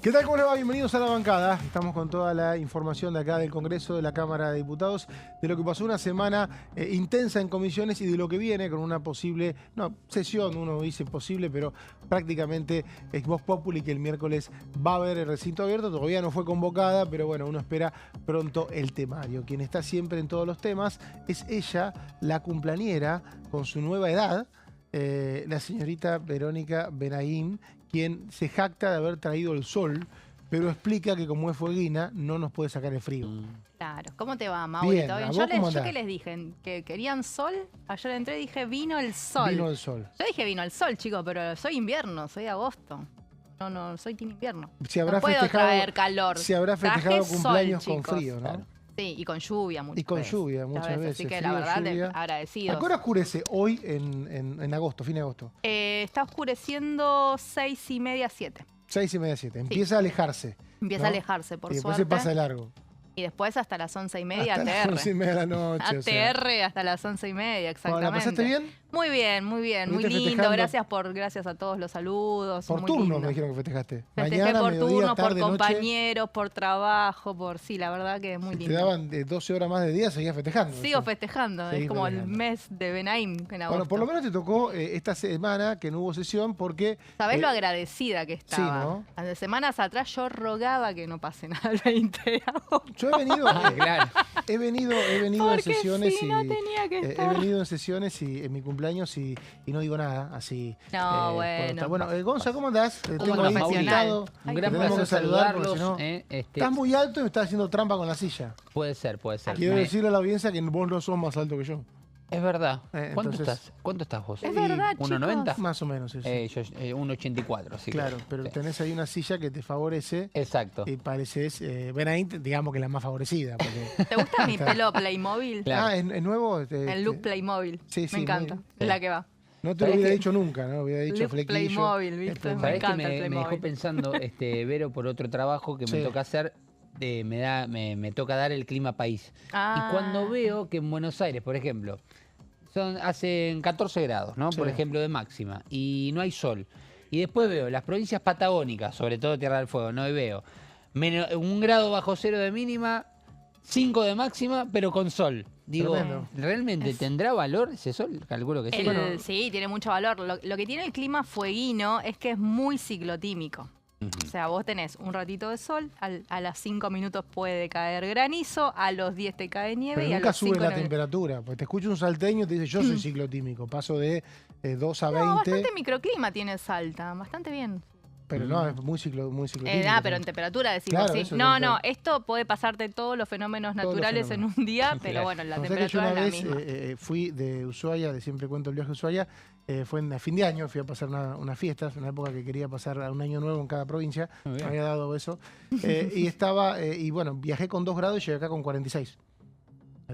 ¿Qué tal? ¿Cómo les va? Bienvenidos a La Bancada. Estamos con toda la información de acá del Congreso, de la Cámara de Diputados, de lo que pasó una semana intensa en comisiones y de lo que viene con una posible, sesión, uno dice posible, pero prácticamente es Vox Populi, que el miércoles va a haber el recinto abierto. Todavía no fue convocada, pero bueno, uno espera pronto el temario. Quien está siempre en todos los temas es ella, la cumpleañera, con su nueva edad, la señorita Verónica Benaim, quien se jacta de haber traído el sol, pero explica que como es fueguina, no nos puede sacar el frío. Claro. ¿Cómo te va, Mauro? Bien, ¿Todo bien? ¿a vos Yo cómo andás? que les dije que querían sol. Ayer entré y dije, vino el sol. Vino el sol. Yo dije, vino el sol, chicos, pero soy invierno, soy agosto. No, soy team invierno. Se habrá No puedo festejado, traer calor. se habrá Traje festejado sol, cumpleaños con chicos. frío, ¿no? Claro. Sí, y con lluvia muchas Y con veces. lluvia muchas veces. Así que frío, la verdad, lluvia. agradecidos. ¿A qué hora oscurece hoy en agosto, fin de agosto? Está oscureciendo 6:30, 7. 6:30, 7. Empieza a alejarse. Empieza ¿no? a alejarse, por Y después suerte. se pasa de largo. Y después hasta las 11:30, Hasta las ATR. 11:30 de la noche. o sea. ATR hasta las 11:30, exactamente. ¿La pasaste bien? Muy bien, muy bien. Muy ¿Estuviste lindo. festejando? Gracias a todos los saludos. Por muy turno lindo. me dijeron que festejaste. Festejé Mañana, por mediodía, turno, tarde, por noche. compañeros, por trabajo, sí, la verdad que es muy Si te lindo. daban 12 horas más de día, seguías festejando. Sigo ¿sí? festejando, Seguís es como el festejando. mes de Benaim en agosto. Bueno, por lo menos te tocó esta semana que no hubo sesión porque... ¿Sabés eh, lo agradecida que estaba? ¿no? Hace semanas atrás yo rogaba que no pase nada el 20 de agosto. Yo he venido, Claro. he venido en Porque sesiones si y no tenía que he estar. venido en sesiones y en mi cumpleaños y no digo nada, así. No, por bueno. otra- Bueno, Gonza, ¿cómo andás? Te Como tengo ahí profesional. invitado. Un Ay, gran Te tenemos placer que saludar porque saludarlos. si no- Estás muy alto y me estás haciendo trampa con la silla. Puede ser, puede ser. Quiero Me- decirle a la audiencia que vos no sos más alto que yo. Es verdad. ¿Cuánto entonces- estás? ¿Cuánto estás vos? Es verdad, Y chicos. 1,90. Más o menos eso. Yo 1,84. Así que- Claro, pero sí. tenés ahí una silla que te favorece Exacto. y pareces, Benaim, digamos que la más favorecida. Porque, ¿Te gusta mi pelo Playmobil? Claro. ¿es nuevo? El look Playmobil. Sí, sí, Me encanta. muy- Es la que va. No te lo ¿Sabés hubiera qué? dicho nunca, ¿no? Hubiera dicho Look flequillo. Playmobil, ¿viste? Es Me ¿Sabés que encanta el me dejó Playmobil. pensando, Vero, por otro trabajo que Sí. me toca hacer? Me toca dar el clima país. Ah. Y cuando veo que en Buenos Aires, por ejemplo, hacen 14 grados, ¿no? Sí. Por ejemplo, de máxima, y no hay sol. Y después veo las provincias patagónicas, sobre todo Tierra del Fuego, ¿no? Y veo 1 grado bajo cero de mínima, 5 de máxima, pero con sol. Digo, Tremendo. ¿realmente tendrá valor ese sol? Calculo que sí. Sí, tiene mucho valor. Lo que tiene el clima fueguino es que es muy ciclotímico. O sea, vos tenés un ratito de sol, a las 5 minutos puede caer granizo, a los 10 te cae nieve Pero y a nunca los sube 5 la temperatura. Porque te escucha un salteño y te dice, yo soy ciclotímico. Paso de 2 a 20. No, bastante microclima tiene Salta, bastante bien. Pero no, es muy ciclotímico. Pero en temperatura decimos, Claro, sí. eso es No, lo que- no, esto puede pasarte todos los fenómenos Todos los naturales fenómenos. en un día, pero Claro. bueno, la O sea que yo temperatura una es la vez misma. fui de Ushuaia, de siempre cuento el viaje a Ushuaia, fue a fin de año, fui a pasar unas fiestas, una época que quería pasar un año nuevo en cada provincia, Muy me bien. había dado eso, y estaba, y bueno, viajé con 2 grados y llegué acá con 46.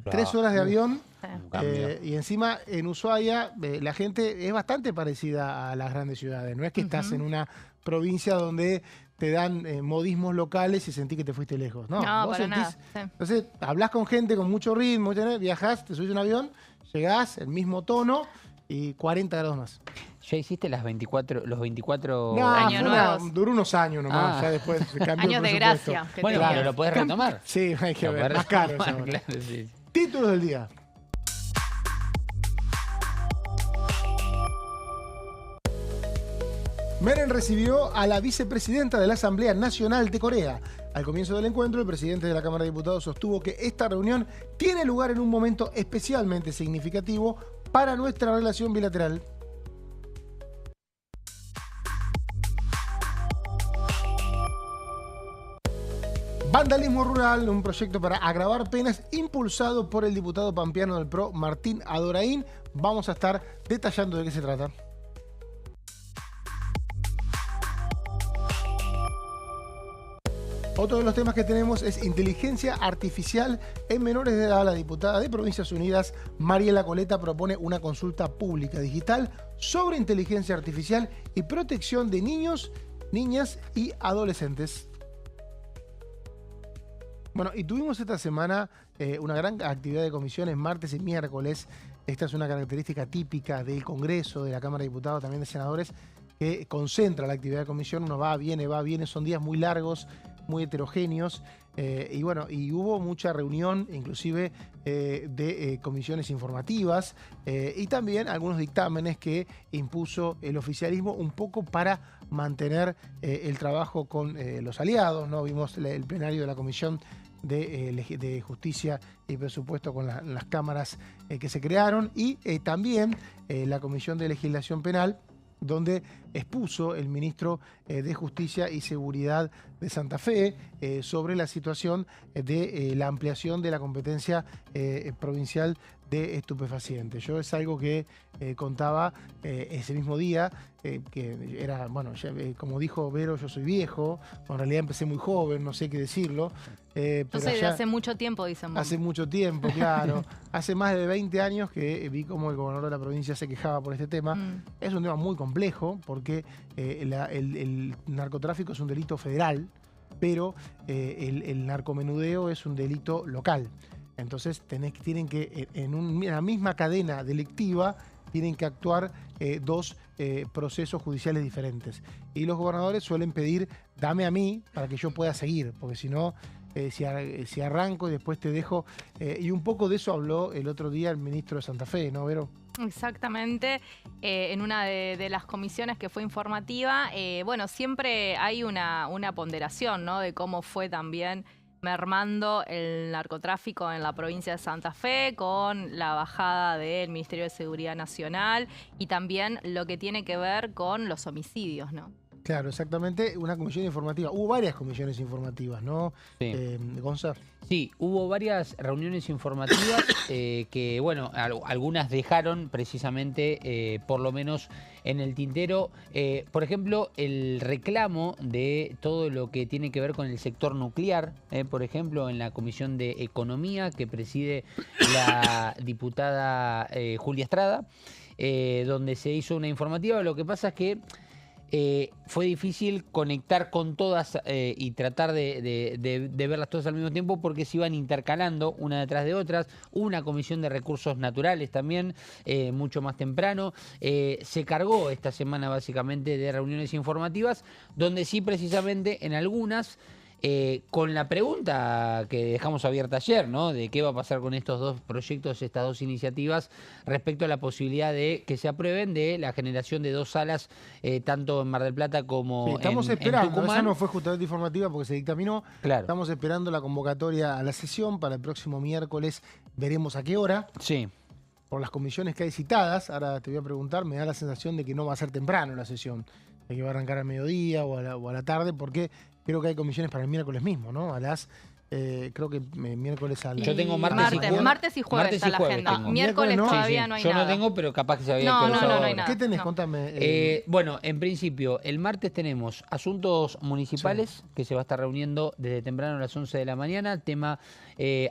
3 horas de avión, Sí. Un cambio. y encima en Ushuaia la gente es bastante parecida a las grandes ciudades, no es que estás Ujú. en una provincia donde te dan modismos locales y sentís que te fuiste lejos, no, No, vos para sentís, nada. Sí. entonces, hablas con gente con mucho ritmo, viajás, te subís a un avión, llegás, el mismo tono y 40 grados más. ¿Ya hiciste los 24 No, Año fue nuevos. duró unos años nomás, Ah. ya después se cambió Años el de presupuesto. gracia. que Bueno, tenía. pero lo podés retomar. Sí, hay que Lo ver, podés más caro. retomar, esa hora. claro, sí. Títulos del día. Meren recibió a la vicepresidenta de la Asamblea Nacional de Corea. Al comienzo del encuentro, el presidente de la Cámara de Diputados sostuvo que esta reunión tiene lugar en un momento especialmente significativo para nuestra relación bilateral. Vandalismo rural, un proyecto para agravar penas impulsado por el diputado pampeano del PRO, Martín Adoraín. Vamos a estar detallando de qué se trata. Otro de los temas que tenemos es inteligencia artificial en menores de edad. La diputada de Provincias Unidas, Mariela Coleta, propone una consulta pública digital sobre inteligencia artificial y protección de niños, niñas y adolescentes. Bueno, y tuvimos esta semana una gran actividad de comisiones, martes y miércoles. Esta es una característica típica del Congreso, de la Cámara de Diputados, también de senadores, que concentra la actividad de comisión. Uno va, viene, son días muy largos, muy heterogéneos. Y bueno, y hubo mucha reunión, inclusive de comisiones informativas y también algunos dictámenes que impuso el oficialismo un poco para mantener el trabajo con los aliados, ¿no? Vimos el plenario de la Comisión de Justicia y Presupuesto con las cámaras que se crearon y también la Comisión de Legislación Penal, donde expuso el ministro de Justicia y Seguridad de Santa Fe sobre la situación de la ampliación de la competencia provincial de estupefacientes. Yo es algo que contaba ese mismo día, que era, bueno, ya, como dijo Vero, yo soy viejo, en realidad empecé muy joven, no sé qué decirlo. Yo sé, de hace mucho tiempo, dicen vos. Hace mucho tiempo, claro. Hace más de 20 años que vi cómo el gobernador de la provincia se quejaba por este tema. Es un tema muy complejo porque el narcotráfico es un delito federal, pero el narcomenudeo es un delito local. Entonces tienen que, en una misma cadena delictiva, tienen que actuar dos procesos judiciales diferentes. Y los gobernadores suelen pedir, dame a mí para que yo pueda seguir, porque si no, si arranco y después te dejo. Y un poco de eso habló el otro día el ministro de Santa Fe, ¿no, Vero? Exactamente, en una de las comisiones que fue informativa, bueno, siempre hay una ponderación, ¿no? De cómo fue también mermando el narcotráfico en la provincia de Santa Fe con la bajada del Ministerio de Seguridad Nacional y también lo que tiene que ver con los homicidios, ¿no? Claro, exactamente, una comisión informativa. Hubo varias comisiones informativas, ¿no, Sí. Gonza? Sí, hubo varias reuniones informativas que, bueno, algunas dejaron precisamente, por lo menos en el tintero, por ejemplo, el reclamo de todo lo que tiene que ver con el sector nuclear, por ejemplo, en la Comisión de Economía que preside la diputada Julia Estrada, donde se hizo una informativa. Lo que pasa es que fue difícil conectar con todas y tratar de verlas todas al mismo tiempo porque se iban intercalando una detrás de otras. Hubo una comisión de recursos naturales también, mucho más temprano. Se cargó esta semana básicamente de reuniones informativas, donde sí precisamente en algunas... con la pregunta que dejamos abierta ayer, ¿no? De qué va a pasar con estos dos proyectos, estas dos iniciativas, respecto a la posibilidad de que se aprueben de la generación de dos salas, tanto en Mar del Plata como Sí, estamos en esperando, Tucumán. esa no fue justamente informativa porque se dictaminó. Claro. Estamos esperando la convocatoria a la sesión para el próximo miércoles. Veremos a qué hora. Sí. Por las comisiones que hay citadas, ahora te voy a preguntar, me da la sensación de que no va a ser temprano la sesión, de que va a arrancar al mediodía o a la tarde, porque creo que hay comisiones para el miércoles mismo, ¿no? A las, creo que miércoles a las... Yo tengo martes y jueves. Martes y jueves está la agenda. tengo. Miércoles ¿no? todavía Sí, sí. no hay Yo nada. no tengo, pero capaz que se había No, cruzado no hay ahora. nada. ¿Qué tenés? No. Contame. Bueno, en principio, el martes tenemos asuntos municipales que se va a estar reuniendo desde temprano a las 11 de la mañana, tema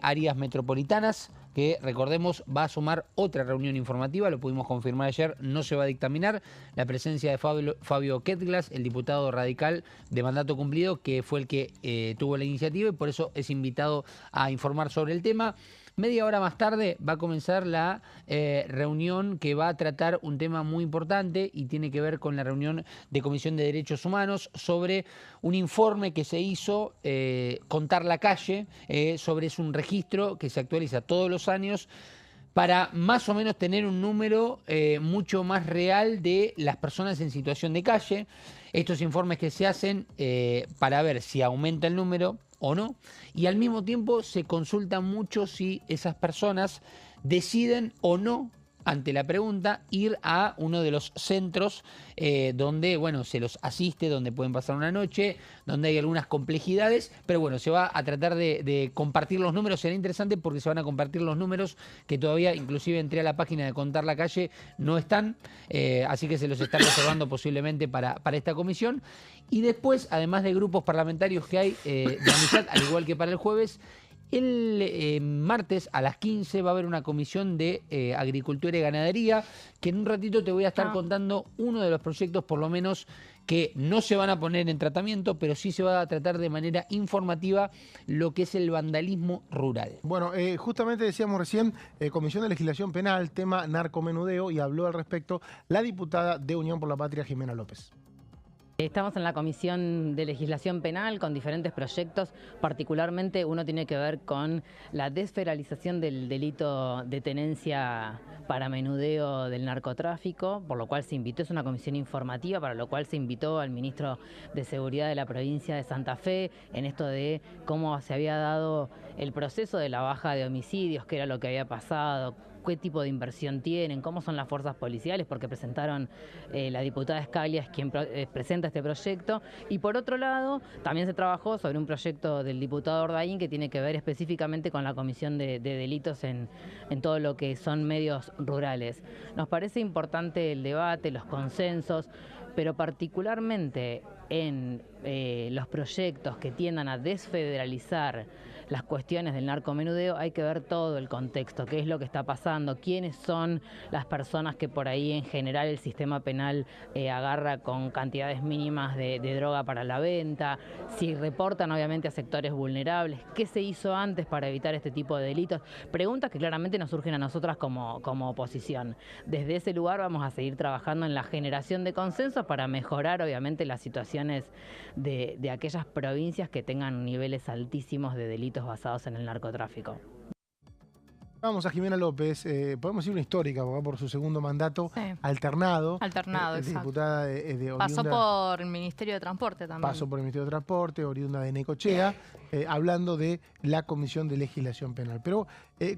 áreas metropolitanas, que recordemos va a sumar otra reunión informativa, lo pudimos confirmar ayer, no se va a dictaminar la presencia de Fabio Ketglas, el diputado radical de mandato cumplido, que fue el que tuvo la iniciativa y por eso es invitado a informar sobre el tema. Media hora más tarde va a comenzar la reunión que va a tratar un tema muy importante y tiene que ver con la reunión de Comisión de Derechos Humanos sobre un informe que se hizo, Contar la Calle, sobre es un registro que se actualiza todos los años para más o menos tener un número mucho más real de las personas en situación de calle. Estos informes que se hacen para ver si aumenta el número o no, y al mismo tiempo se consulta mucho si esas personas deciden o no, ante la pregunta, ir a uno de los centros donde, bueno, se los asiste, donde pueden pasar una noche, donde hay algunas complejidades, pero bueno, se va a tratar de compartir los números. Será interesante porque se van a compartir los números que todavía, inclusive entré a la página de Contar la Calle, no están, así que se los están reservando posiblemente para esta comisión. Y después, además de grupos parlamentarios que hay de amistad, al igual que para el jueves, el martes a las 15 va a haber una comisión de agricultura y ganadería, que en un ratito te voy a estar contando uno de los proyectos, por lo menos, que no se van a poner en tratamiento, pero sí se va a tratar de manera informativa lo que es el vandalismo rural. Bueno, justamente decíamos recién, Comisión de Legislación Penal, tema narcomenudeo, y habló al respecto la diputada de Unión por la Patria, Jimena López. Estamos en la Comisión de Legislación Penal con diferentes proyectos, particularmente uno tiene que ver con la desfederalización del delito de tenencia para menudeo del narcotráfico, por lo cual se invitó, es una comisión informativa, para lo cual se invitó al ministro de Seguridad de la provincia de Santa Fe en esto de cómo se había dado el proceso de la baja de homicidios, qué era lo que había pasado, qué tipo de inversión tienen, cómo son las fuerzas policiales, porque presentaron, la diputada Scalia es quien presenta este proyecto, y por otro lado también se trabajó sobre un proyecto del diputado Ordaín que tiene que ver específicamente con la comisión de delitos en todo lo que son medios rurales. Nos parece importante el debate, los consensos, pero particularmente en los proyectos que tiendan a desfederalizar las cuestiones del narcomenudeo, hay que ver todo el contexto, qué es lo que está pasando, quiénes son las personas que por ahí en general el sistema penal agarra con cantidades mínimas de droga para la venta, si reportan obviamente a sectores vulnerables, qué se hizo antes para evitar este tipo de delitos, preguntas que claramente nos surgen a nosotras como oposición. Desde ese lugar vamos a seguir trabajando en la generación de consensos para mejorar obviamente las situaciones de aquellas provincias que tengan niveles altísimos de delitos basados en el narcotráfico. Vamos a Jimena López, podemos decir una histórica, ¿no? Por su segundo mandato, Sí. alternado. Exacto. Diputada de Pasó oriunda, por el Ministerio de Transporte también. pasó por el Ministerio de Transporte, oriunda de Necochea, hablando de la Comisión de Legislación Penal. Pero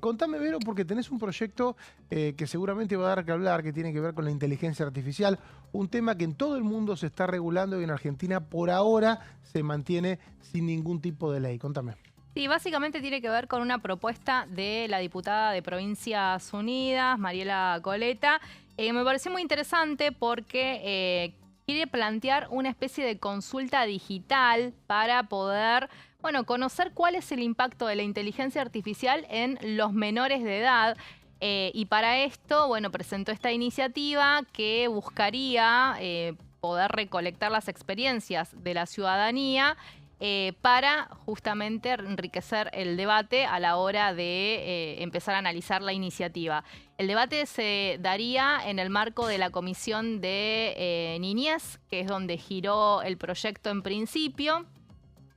contame, Vero, porque tenés un proyecto que seguramente va a dar que hablar, que tiene que ver con la inteligencia artificial, un tema que en todo el mundo se está regulando y en Argentina por ahora se mantiene sin ningún tipo de ley. Contame. Sí, básicamente tiene que ver con una propuesta de la diputada de Provincias Unidas, Mariela Coleta. Me pareció muy interesante porque quiere plantear una especie de consulta digital para poder, bueno, conocer cuál es el impacto de la inteligencia artificial en los menores de edad. Y para esto, bueno, presentó esta iniciativa que buscaría poder recolectar las experiencias de la ciudadanía para justamente enriquecer el debate a la hora de empezar a analizar la iniciativa. El debate se daría en el marco de la Comisión de Niñez, que es donde giró el proyecto en principio.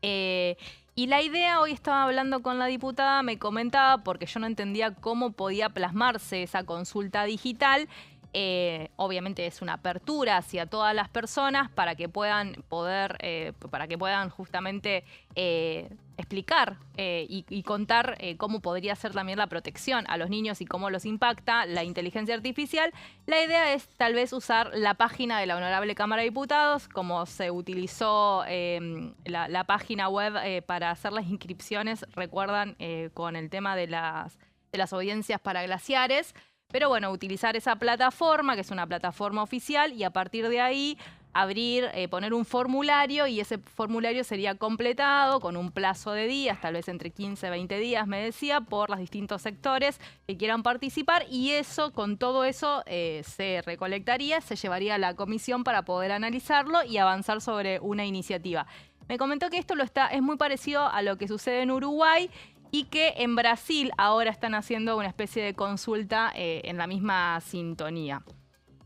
Y la idea, hoy estaba hablando con la diputada, me comentaba, porque yo no entendía cómo podía plasmarse esa consulta digital. Obviamente es una apertura hacia todas las personas para que puedan justamente explicar y contar cómo podría ser también la protección a los niños y cómo los impacta la inteligencia artificial. La idea es tal vez usar la página de la Honorable Cámara de Diputados, como se utilizó la página web para hacer las inscripciones, recuerdan, con el tema de las audiencias para glaciares. Pero bueno, utilizar esa plataforma, que es una plataforma oficial, y a partir de ahí abrir, poner un formulario, y ese formulario sería completado con un plazo de días, tal vez entre 15 y 20 días, me decía, por los distintos sectores que quieran participar, y eso, con todo eso, se recolectaría, se llevaría a la comisión para poder analizarlo y avanzar sobre una iniciativa. Me comentó que esto es muy parecido a lo que sucede en Uruguay, y que en Brasil ahora están haciendo una especie de consulta en la misma sintonía.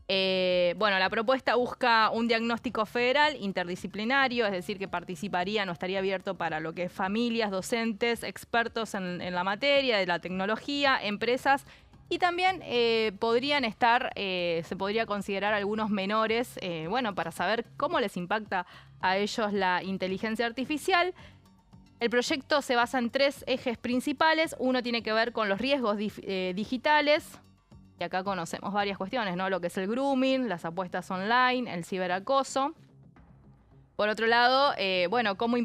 Bueno, la propuesta busca un diagnóstico federal interdisciplinario, es decir, que participaría, no estaría abierto para lo que es familias, docentes, expertos en la materia, de la tecnología, empresas, y también podrían estar, se podría considerar algunos menores, bueno, para saber cómo les impacta a ellos la inteligencia artificial. El proyecto se basa en 3 ejes principales. Uno tiene que ver con los riesgos digitales, y acá conocemos varias cuestiones, ¿no? Lo que es el grooming, las apuestas online, el ciberacoso. Por otro lado, bueno, cómo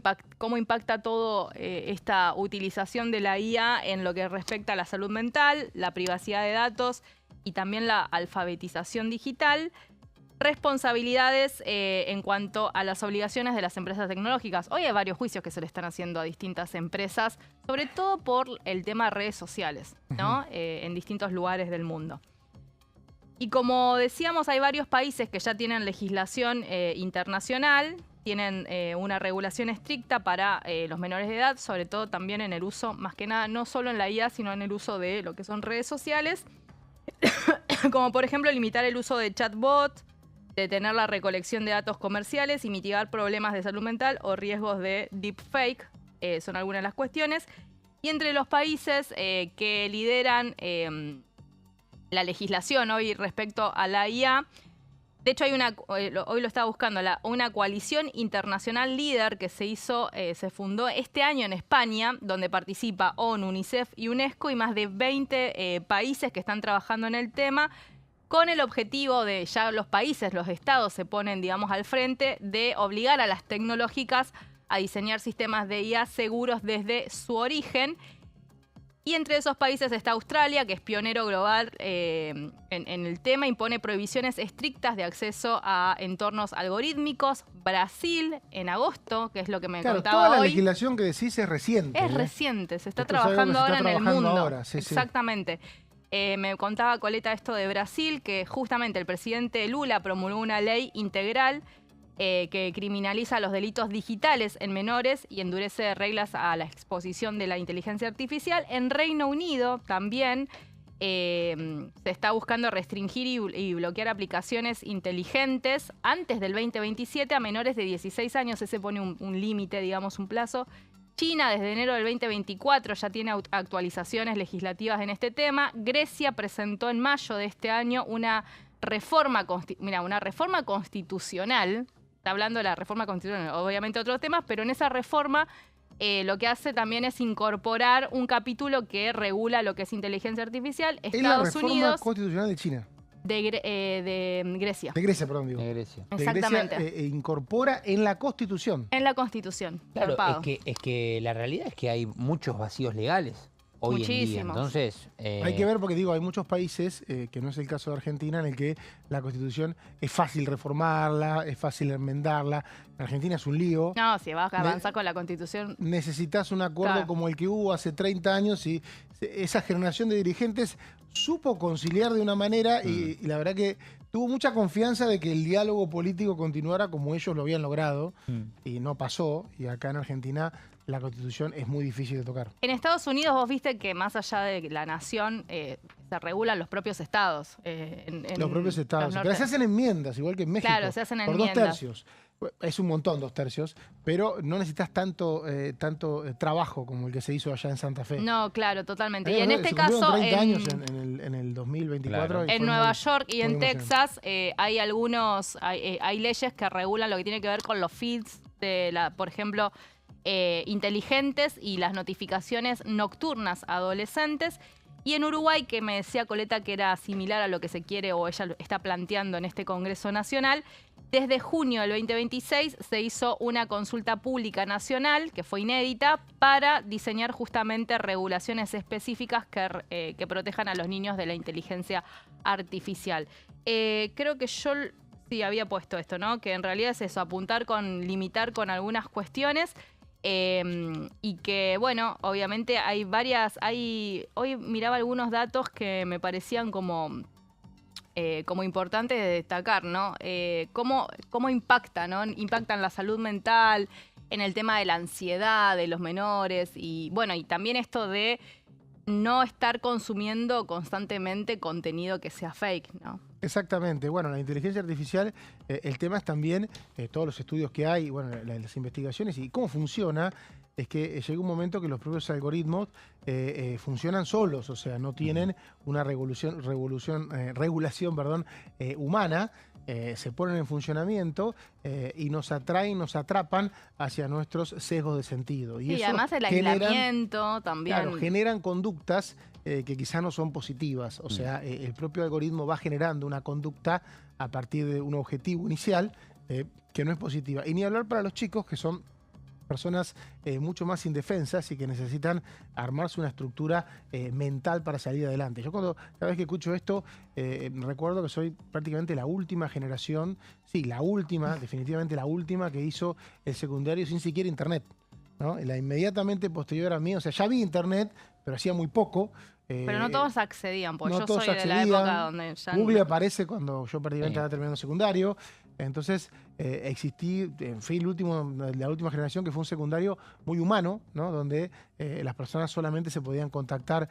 impacta todo esta utilización de la IA en lo que respecta a la salud mental, la privacidad de datos y también la alfabetización digital. Responsabilidades en cuanto a las obligaciones de las empresas tecnológicas. Hoy hay varios juicios que se le están haciendo a distintas empresas, sobre todo por el tema de redes sociales, ¿no? En distintos lugares del mundo. Y como decíamos, hay varios países que ya tienen legislación internacional, tienen una regulación estricta para los menores de edad, sobre todo también en el uso, más que nada, no solo en la IA, sino en el uso de lo que son redes sociales, como por ejemplo limitar el uso de chatbot, detener la recolección de datos comerciales y mitigar problemas de salud mental o riesgos de deepfake. Son algunas de las cuestiones. Y entre los países que lideran la legislación hoy respecto a la IA, de hecho hay hoy lo estaba buscando, una coalición internacional líder que se fundó este año en España, donde participa ONU, UNICEF y UNESCO y más de 20 países que están trabajando en el tema, con el objetivo de, ya los países, los estados se ponen, digamos, al frente, de obligar a las tecnológicas a diseñar sistemas de IA seguros desde su origen. Y entre esos países está Australia, que es pionero global en el tema, impone prohibiciones estrictas de acceso a entornos algorítmicos. Brasil, en agosto, que es lo que me contaba toda la hoy. legislación que decís es reciente. Es reciente, se está Esto es algo que trabajando se está ahora en el trabajando mundo. ahora, sí, sí. Exactamente. Me contaba Coleta esto de Brasil, que justamente el presidente Lula promulgó una ley integral que criminaliza los delitos digitales en menores y endurece reglas a la exposición de la inteligencia artificial. En Reino Unido también se está buscando restringir y bloquear aplicaciones inteligentes antes del 2027 a menores de 16 años. Ese pone un límite, digamos, un plazo. China, desde enero del 2024, ya tiene actualizaciones legislativas en este tema. Grecia presentó en mayo de este año una reforma constitucional. Está hablando de la reforma constitucional, obviamente otros temas, pero en esa reforma lo que hace también es incorporar un capítulo que regula lo que es inteligencia artificial. Es la Estados reforma Unidos constitucional de China. de Grecia. De Grecia, perdón, digo. De Grecia. De Exactamente. Grecia incorpora en la Constitución. En la Constitución. Claro, zarpado. es que la realidad es que hay muchos vacíos legales hoy en día. Muchísimos. Entonces, Hay que ver porque digo, hay muchos países, que no es el caso de Argentina, en el que la Constitución es fácil reformarla, es fácil enmendarla. Argentina es un lío. No, si vas a avanzar con la Constitución. Necesitas un acuerdo Claro. como el que hubo hace 30 años y esa generación de dirigentes supo conciliar de una manera y la verdad que tuvo mucha confianza de que el diálogo político continuara como ellos lo habían logrado y no pasó. Y acá en Argentina la Constitución es muy difícil de tocar. En Estados Unidos vos viste que más allá de la nación se regulan los propios estados. Los propios estados. Pero se hacen enmiendas, igual que en México. Claro, se hacen por enmiendas. 2 tercios. Es un montón 2 tercios, pero no necesitas tanto trabajo como el que se hizo allá en Santa Fe. No, claro, totalmente. Ahí, Y en se este cumplieron caso, 30 años en el 2024. Claro. Y fue en Nueva muy- York y muy en emocionante. Texas hay leyes que regulan lo que tiene que ver con los feeds por ejemplo, inteligentes y las notificaciones nocturnas a adolescentes. Y en Uruguay, que me decía Coleta que era similar a lo que se quiere o ella lo está planteando en este Congreso Nacional, desde junio del 2026 se hizo una consulta pública nacional, que fue inédita, para diseñar justamente regulaciones específicas que protejan a los niños de la inteligencia artificial. Creo que yo sí había puesto esto, ¿no? Que en realidad es eso, limitar con algunas cuestiones. Y que, bueno, obviamente hoy miraba algunos datos que me parecían como importantes de destacar, ¿no? Cómo impacta, ¿no? Impactan la salud mental, en el tema de la ansiedad de los menores y, bueno, y también esto de no estar consumiendo constantemente contenido que sea fake, ¿no? Exactamente. Bueno, la inteligencia artificial, el tema es también todos los estudios que hay, bueno, las investigaciones y cómo funciona. Es que llega un momento que los propios algoritmos funcionan solos, o sea, no tienen una regulación humana, se ponen en funcionamiento y nos atraen, nos atrapan hacia nuestros sesgos de sentido. Y Sí, eso además el aislamiento también. Claro, generan conductas que quizás no son positivas. O sea, el propio algoritmo va generando una conducta a partir de un objetivo inicial que no es positiva. Y ni hablar para los chicos, que son personas mucho más indefensas y que necesitan armarse una estructura mental para salir adelante. Yo cada vez que escucho esto, recuerdo que soy prácticamente la última generación, sí, la última, definitivamente la última que hizo el secundario sin siquiera internet, ¿no? La inmediatamente posterior a mí, o sea, ya vi internet, pero hacía muy poco. Pero no todos accedían, porque no yo todos soy de la accedían. época donde ya... Google aparece cuando yo prácticamente Sí. estaba terminando secundario. Entonces, existí, en fin, la última generación que fue un secundario muy humano, ¿no? Donde las personas solamente se podían contactar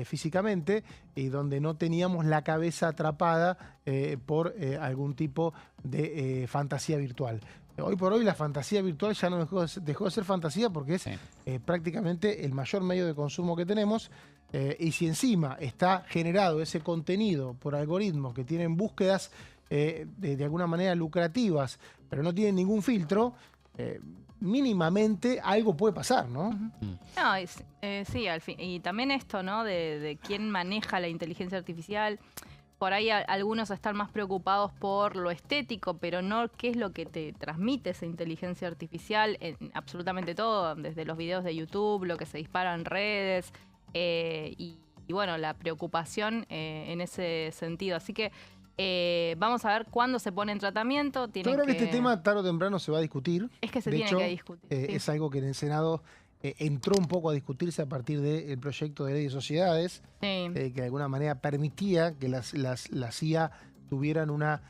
físicamente y donde no teníamos la cabeza atrapada por algún tipo de fantasía virtual. Hoy por hoy la fantasía virtual ya no dejó de ser fantasía porque es prácticamente el mayor medio de consumo que tenemos. Y si encima está generado ese contenido por algoritmos que tienen búsquedas de alguna manera lucrativas, pero no tienen ningún filtro, mínimamente algo puede pasar, ¿no? No, sí, al fin. Y también esto, ¿no? De quién maneja la inteligencia artificial. Por ahí algunos están más preocupados por lo estético, pero no qué es lo que te transmite esa inteligencia artificial en absolutamente todo, desde los videos de YouTube, lo que se dispara en redes, y bueno, la preocupación en ese sentido. Así que vamos a ver cuándo se pone en tratamiento. Yo creo que este tema tarde o temprano se va a discutir. Es que se tiene que discutir. Sí. Es algo que en el Senado entró un poco a discutirse a partir del proyecto de ley de sociedades, que de alguna manera permitía que las CIA tuvieran una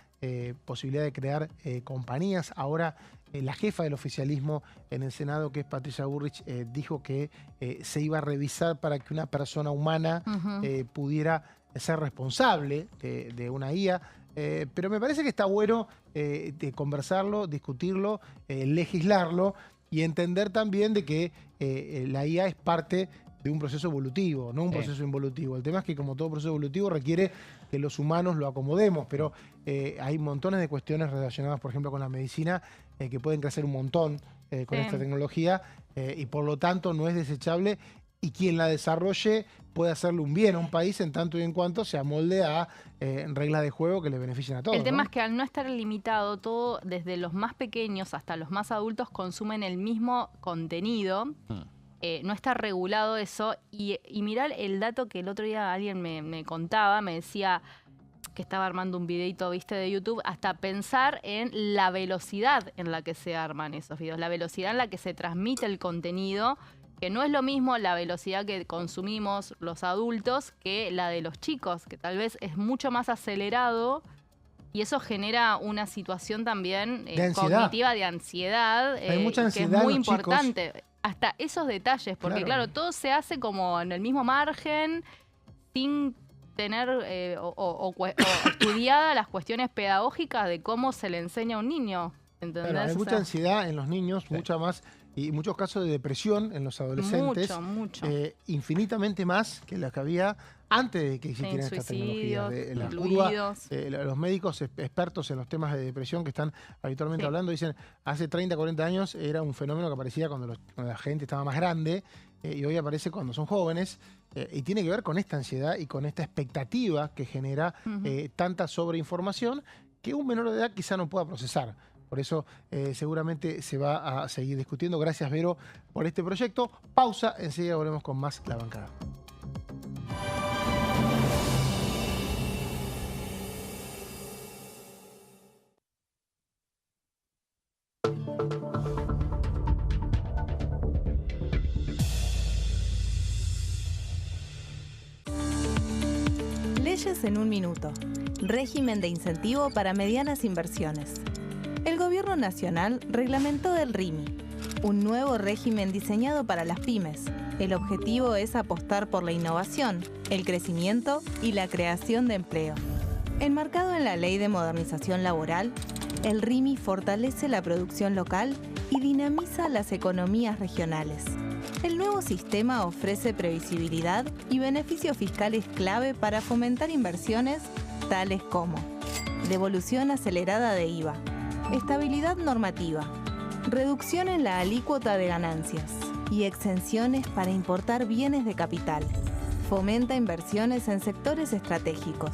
posibilidad de crear compañías. Ahora la jefa del oficialismo en el Senado, que es Patricia Bullrich, dijo que se iba a revisar para que una persona humana pudiera ser responsable de una IA. Pero me parece que está bueno de conversarlo, discutirlo, legislarlo y entender también de que la IA es parte de un proceso evolutivo, no un proceso involutivo. El tema es que como todo proceso evolutivo requiere que los humanos lo acomodemos, pero hay montones de cuestiones relacionadas, por ejemplo, con la medicina, que pueden crecer un montón con esta tecnología y por lo tanto no es desechable y quien la desarrolle puede hacerle un bien a un país en tanto y en cuanto se amolde a reglas de juego que le beneficien a todos. El tema es que al no estar limitado, todo desde los más pequeños hasta los más adultos consumen el mismo contenido. No está regulado eso. Y mirá el dato que el otro día alguien me contaba, me decía que estaba armando un videito, viste, de YouTube, hasta pensar en la velocidad en la que se arman esos videos, la velocidad en la que se transmite el contenido, que no es lo mismo la velocidad que consumimos los adultos que la de los chicos, que tal vez es mucho más acelerado y eso genera una situación también cognitiva de ansiedad, hay mucha ansiedad, que es muy en los importante. Chicos. Hasta esos detalles, porque claro, todo se hace como en el mismo margen, sin tener estudiadas las cuestiones pedagógicas de cómo se le enseña a un niño. ¿Entendés? Claro, hay mucha ansiedad en los niños, mucha más, y muchos casos de depresión en los adolescentes. Mucho. Infinitamente más que las que había antes de que existieran estas tecnologías. La curva, los médicos expertos en los temas de depresión que están habitualmente hablando dicen, hace 30, 40 años era un fenómeno que aparecía cuando la gente estaba más grande y hoy aparece cuando son jóvenes y tiene que ver con esta ansiedad y con esta expectativa que genera tanta sobreinformación que un menor de edad quizá no pueda procesar. Por eso seguramente se va a seguir discutiendo. Gracias, Vero, por este proyecto. Pausa, enseguida volvemos con más La Bancada. Leyes en un minuto. Régimen de incentivo para medianas inversiones. El Gobierno Nacional reglamentó el RIMI, un nuevo régimen diseñado para las pymes. El objetivo es apostar por la innovación, el crecimiento y la creación de empleo. Enmarcado en la Ley de Modernización Laboral, el RIMI fortalece la producción local y dinamiza las economías regionales. El nuevo sistema ofrece previsibilidad y beneficios fiscales clave para fomentar inversiones tales como devolución acelerada de IVA, estabilidad normativa, reducción en la alícuota de ganancias y exenciones para importar bienes de capital. Fomenta inversiones en sectores estratégicos.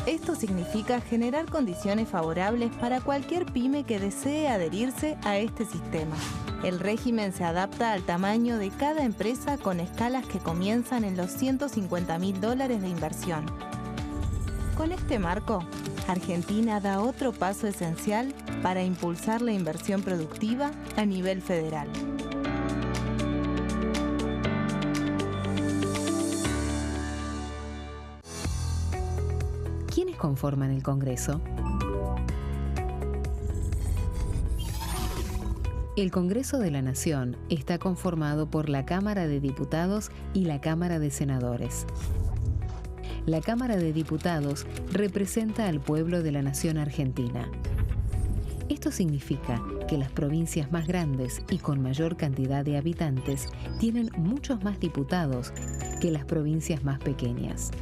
Esto significa generar condiciones favorables para cualquier pyme que desee adherirse a este sistema. El régimen se adapta al tamaño de cada empresa con escalas que comienzan en los $150.000 de inversión. Con este marco, Argentina da otro paso esencial para impulsar la inversión productiva a nivel federal. ¿Quiénes conforman el Congreso? El Congreso de la Nación está conformado por la Cámara de Diputados y la Cámara de Senadores. La Cámara de Diputados representa al pueblo de la nación argentina. Esto significa que las provincias más grandes y con mayor cantidad de habitantes tienen muchos más diputados que las provincias más pequeñas.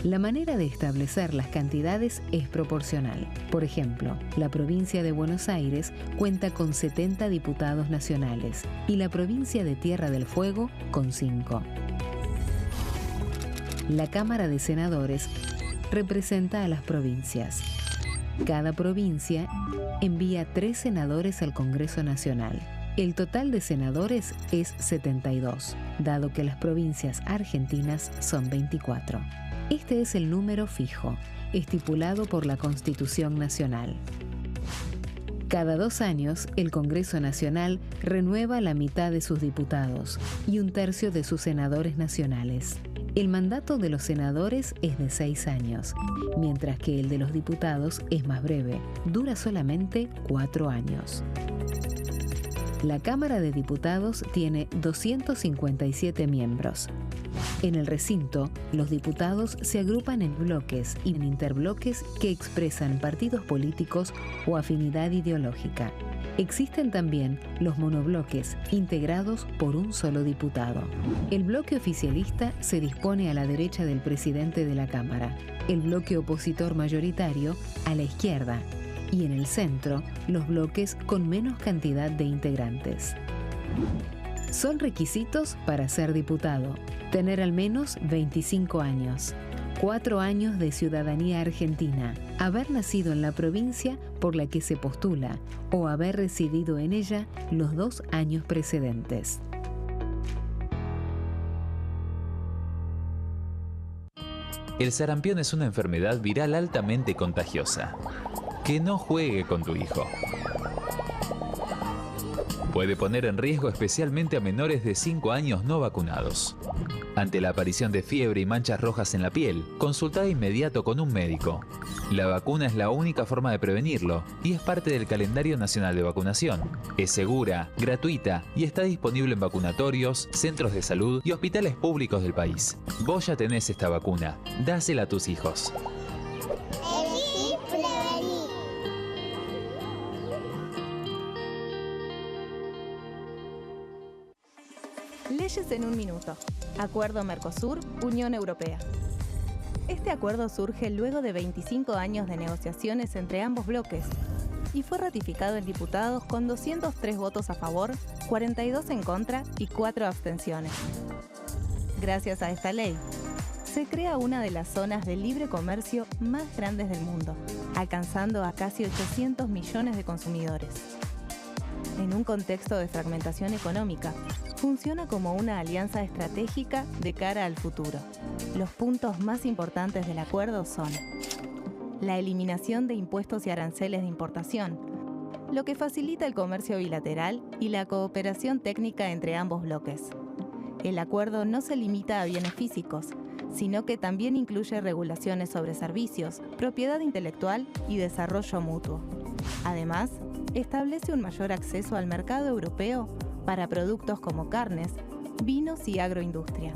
La manera de establecer las cantidades es proporcional. Por ejemplo, la provincia de Buenos Aires cuenta con 70 diputados nacionales y la provincia de Tierra del Fuego con 5. La Cámara de Senadores representa a las provincias. Cada provincia envía 3 senadores al Congreso Nacional. El total de senadores es 72, dado que las provincias argentinas son 24. Este es el número fijo, estipulado por la Constitución Nacional. Cada 2 años, el Congreso Nacional renueva la mitad de sus diputados y 1/3 de sus senadores nacionales. El mandato de los senadores es de 6 años, mientras que el de los diputados es más breve, dura solamente 4 años. La Cámara de Diputados tiene 257 miembros. En el recinto, los diputados se agrupan en bloques y en interbloques que expresan partidos políticos o afinidad ideológica. Existen también los monobloques, integrados por un solo diputado. El bloque oficialista se dispone a la derecha del presidente de la Cámara, el bloque opositor mayoritario a la izquierda, y en el centro, los bloques con menos cantidad de integrantes. Son requisitos para ser diputado: tener al menos 25 años, 4 años de ciudadanía argentina, haber nacido en la provincia por la que se postula o haber residido en ella los 2 años precedentes. El sarampión es una enfermedad viral altamente contagiosa. Que no juegue con tu hijo. Puede poner en riesgo especialmente a menores de 5 años no vacunados. Ante la aparición de fiebre y manchas rojas en la piel, consulta de inmediato con un médico. La vacuna es la única forma de prevenirlo y es parte del calendario nacional de vacunación. Es segura, gratuita y está disponible en vacunatorios, centros de salud y hospitales públicos del país. Vos ya tenés esta vacuna, dásela a tus hijos. Leyes en un minuto. Acuerdo Mercosur, Unión Europea. Este acuerdo surge luego de 25 años de negociaciones entre ambos bloques y fue ratificado en diputados con 203 votos a favor, 42 en contra y 4 abstenciones. Gracias a esta ley, se crea una de las zonas de libre comercio más grandes del mundo, alcanzando a casi 800 millones de consumidores. En un contexto de fragmentación económica, funciona como una alianza estratégica de cara al futuro. Los puntos más importantes del acuerdo son la eliminación de impuestos y aranceles de importación, lo que facilita el comercio bilateral y la cooperación técnica entre ambos bloques. El acuerdo no se limita a bienes físicos, sino que también incluye regulaciones sobre servicios, propiedad intelectual y desarrollo mutuo. Además, establece un mayor acceso al mercado europeo para productos como carnes, vinos y agroindustria.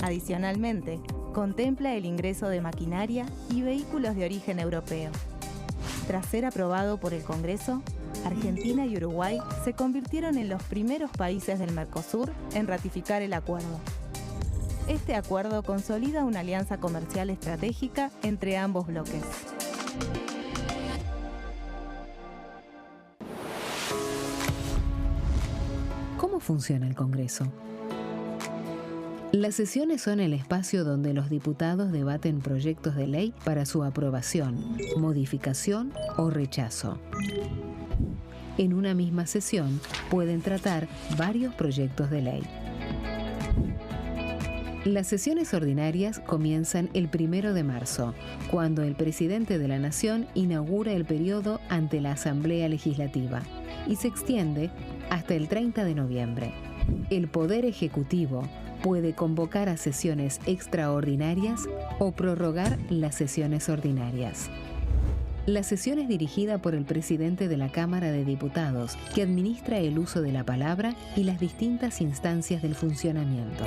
Adicionalmente, contempla el ingreso de maquinaria y vehículos de origen europeo. Tras ser aprobado por el Congreso, Argentina y Uruguay se convirtieron en los primeros países del Mercosur en ratificar el acuerdo. Este acuerdo consolida una alianza comercial estratégica entre ambos bloques. ¿Cómo funciona el Congreso? Las sesiones son el espacio donde los diputados debaten proyectos de ley para su aprobación, modificación o rechazo. En una misma sesión pueden tratar varios proyectos de ley. Las sesiones ordinarias comienzan el 1 de marzo, cuando el presidente de la Nación inaugura el periodo ante la Asamblea Legislativa, y se extiende hasta el 30 de noviembre. El Poder Ejecutivo puede convocar a sesiones extraordinarias o prorrogar las sesiones ordinarias. La sesión es dirigida por el presidente de la Cámara de Diputados, que administra el uso de la palabra y las distintas instancias del funcionamiento.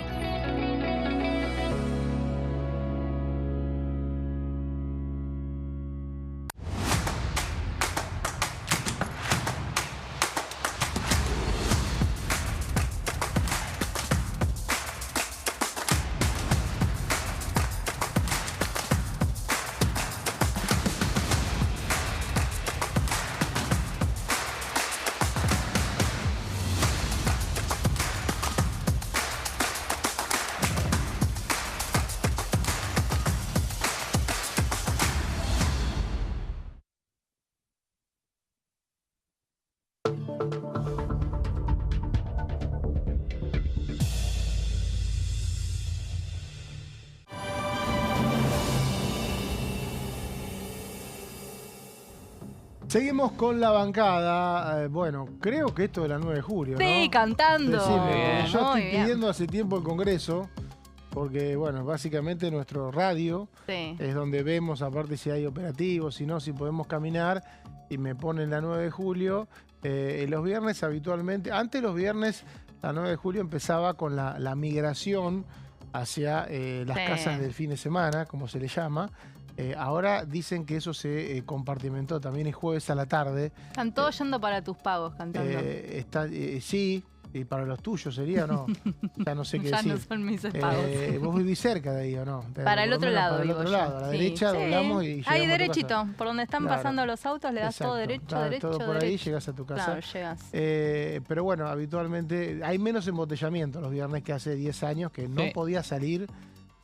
Seguimos con la bancada. Bueno, creo que esto es la 9 de julio, ¿no? Sí, cantando. Decime, yo Muy estoy bien. pidiendo hace tiempo el Congreso, porque, bueno, básicamente nuestro radio Sí. es donde vemos, aparte si hay operativos, si no, si podemos caminar, y me ponen la 9 de julio. Los viernes habitualmente, antes los viernes, la 9 de julio empezaba con la migración hacia las Sí. casas del fin de semana, como se le llama. Ahora dicen que eso se compartimentó, también es jueves a la tarde. Están todos yendo para tus pagos cantando. Sí, y para los tuyos sería, ¿no? Ya no sé qué Ya decir. no son mis pagos. Vos vivís cerca de ahí, ¿o no? Para el Por lo otro menos lado, para el digo otro yo. lado. A la Sí. derecha Sí. doblamos y llegamos Ahí a tu derechito, casa. por donde están Claro. pasando los autos, le das Exacto. todo derecho, Está derecho, todo por ahí, derecho. llegas a tu casa. Claro, llegas. Pero bueno, habitualmente hay menos embotellamiento los viernes que hace 10 años, que no Sí. podía salir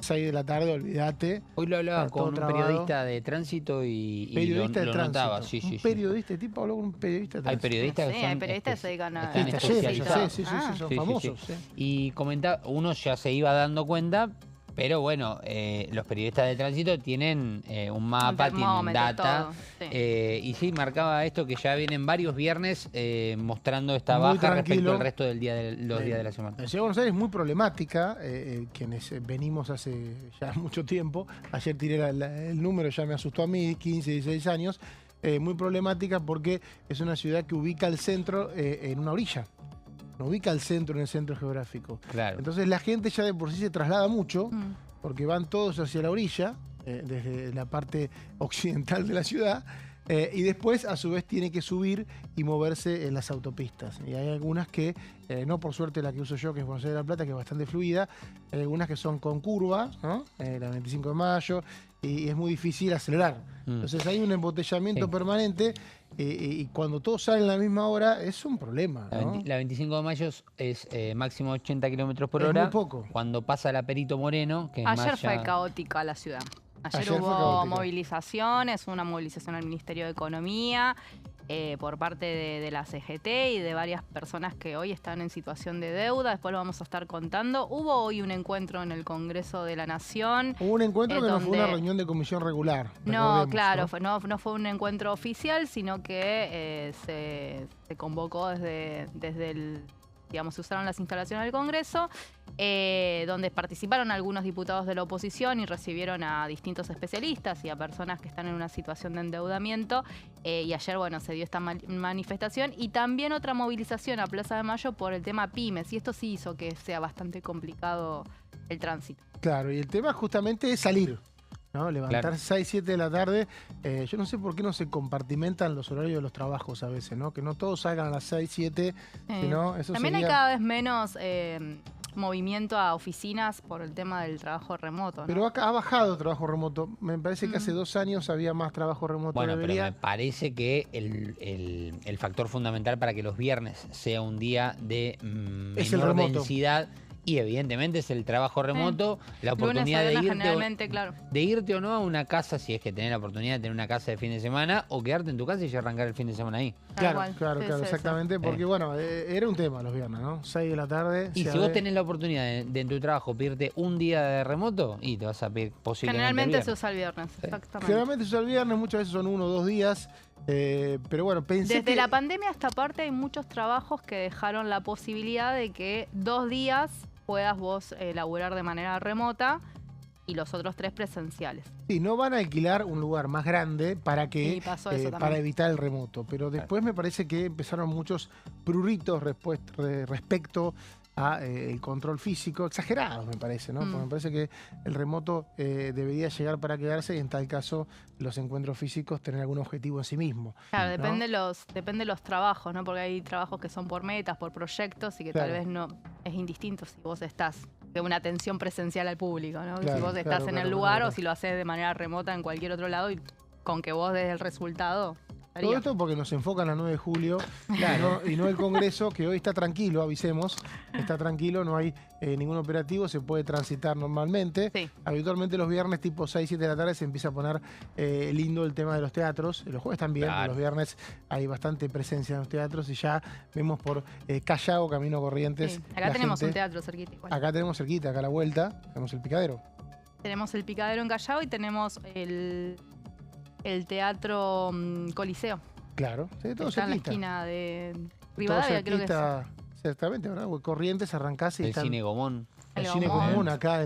6 de la tarde, olvídate. Hoy lo hablaba Está todo con un trabado. periodista de tránsito y Periodista de lo tránsito. notaba. Sí, Un sí, sí. periodista, el tipo habló con un periodista de Hay tránsito. periodistas que Sí, son hay periodistas que se dedican a... están Sí, talleres, ya especializados. sé, sí, Ah. son Sí, sí, famosos. sí. sí. Y comentaba, uno ya se iba dando cuenta, pero bueno, los periodistas de tránsito tienen un mapa, tienen termómetro, data. todo, sí. Y sí, marcaba esto que ya vienen varios viernes mostrando esta Muy baja respecto tranquilo. al resto del día los días de la semana. La ciudad de Buenos Aires es muy problemática, quienes venimos hace ya mucho tiempo. Ayer tiré el número, ya me asustó a mí, 15, 16 años. Muy problemática porque es una ciudad que ubica el centro en una orilla. No ubica el centro en el centro geográfico. Claro. Entonces la gente ya de por sí se traslada mucho, Mm. porque van todos hacia la orilla, desde la parte occidental de la ciudad, y después a su vez tiene que subir y moverse en las autopistas. Y hay algunas que, no por suerte la que uso yo, que es Buenos Aires de la Plata, que es bastante fluida, hay algunas que son con curva, ¿no? La 25 de mayo, y es muy difícil acelerar. Entonces hay un embotellamiento Sí. permanente, y cuando todos salen a la misma hora es un problema, ¿no? La 25 de mayo es máximo 80 kilómetros por Es hora. muy poco. Cuando pasa la Perito Moreno, que es Ayer más fue ya- caótica la ciudad. Ayer Ayer fue hubo caótica. movilizaciones, una movilización al Ministerio de Economía por parte de la CGT y de varias personas que hoy están en situación de deuda. Después lo vamos a estar contando. Hubo hoy un encuentro en el Congreso de la Nación. Hubo un encuentro que no fue una donde- reunión de comisión regular. No, recordemos, claro, ¿no? no fue un encuentro oficial, sino que se convocó desde el, digamos, se usaron las instalaciones del Congreso, donde participaron algunos diputados de la oposición y recibieron a distintos especialistas y a personas que están en una situación de endeudamiento. Y ayer, bueno, se dio esta manifestación y también otra movilización a Plaza de Mayo por el tema pymes. Y esto sí hizo que sea bastante complicado el tránsito. Claro, y el tema justamente es salir, ¿no? Levantarse Claro. 6, 7 de la tarde. Yo no sé por qué no se compartimentan los horarios de los trabajos a veces, ¿no? Que no todos salgan a las 6, 7, sino eso También sería... hay cada vez menos movimiento a oficinas por el tema del trabajo remoto, ¿no? Pero ha bajado el trabajo remoto. Me parece que hace Mm. 2 años había más trabajo remoto. Bueno, pero debería... me parece que el factor fundamental para que los viernes sea un día de Es el menor remoto. densidad y evidentemente es el trabajo remoto, la Lunes a oportunidad de viernes irte, generalmente, claro. de irte o no a una casa, si es que tenés la oportunidad de tener una casa de fin de semana, o quedarte en tu casa y ya arrancar el fin de semana ahí. Tal Claro, cual. claro, Sí, claro, sí, sí. exactamente. Porque, bueno, era un tema los viernes, ¿no? 6 de la tarde. Y se si vos abre- tenés la oportunidad de en tu trabajo pedirte un día de remoto, y te vas a pedir posiblemente el Generalmente se viernes. usa el viernes, exactamente. Generalmente se usa el viernes, muchas veces son 1 o 2 días. Pero bueno, pensé Desde que... la pandemia hasta aparte hay muchos trabajos que dejaron la posibilidad de que 2 días puedas vos laburar de manera remota y los otros 3 presenciales. Sí, no van a alquilar un lugar más grande para que Sí, pasó eso para también. evitar el remoto. Pero después me parece que empezaron muchos pruritos respecto a el control físico, exagerados me parece, ¿no? Porque me parece que el remoto debería llegar para quedarse y en tal caso los encuentros físicos tener algún objetivo en sí mismo. Claro, ¿no? depende de los trabajos, ¿no? Porque hay trabajos que son por metas, por proyectos y que Claro. tal vez no es indistinto si vos estás de una atención presencial al público, ¿no? Claro, si vos estás claro, en claro, el lugar claro. o si lo haces de manera remota en cualquier otro lado y con que vos des el resultado. Todo estaría. esto porque nos enfocan a 9 de julio y no el Congreso, que hoy está tranquilo, avisemos, está tranquilo, no hay ningún operativo, se puede transitar normalmente. Sí. Habitualmente los viernes tipo 6, 7 de la tarde se empieza a poner lindo el tema de los teatros, los jueves también, Claro. pero los viernes hay bastante presencia en los teatros y ya vemos por Callao, Camino Corrientes. Sí. Acá la tenemos gente. un teatro cerquita igual. Acá tenemos cerquita, acá a la vuelta, tenemos el Picadero. Tenemos el Picadero en Callao y tenemos el Teatro Coliseo. Claro, sí, todo Está en la cerquita. esquina de Todo Rivadavia, creo que es. cerquita, exactamente, ¿verdad? Corrientes, arrancás y El están... Cine Gomón. El El Cine Gomón. Común acá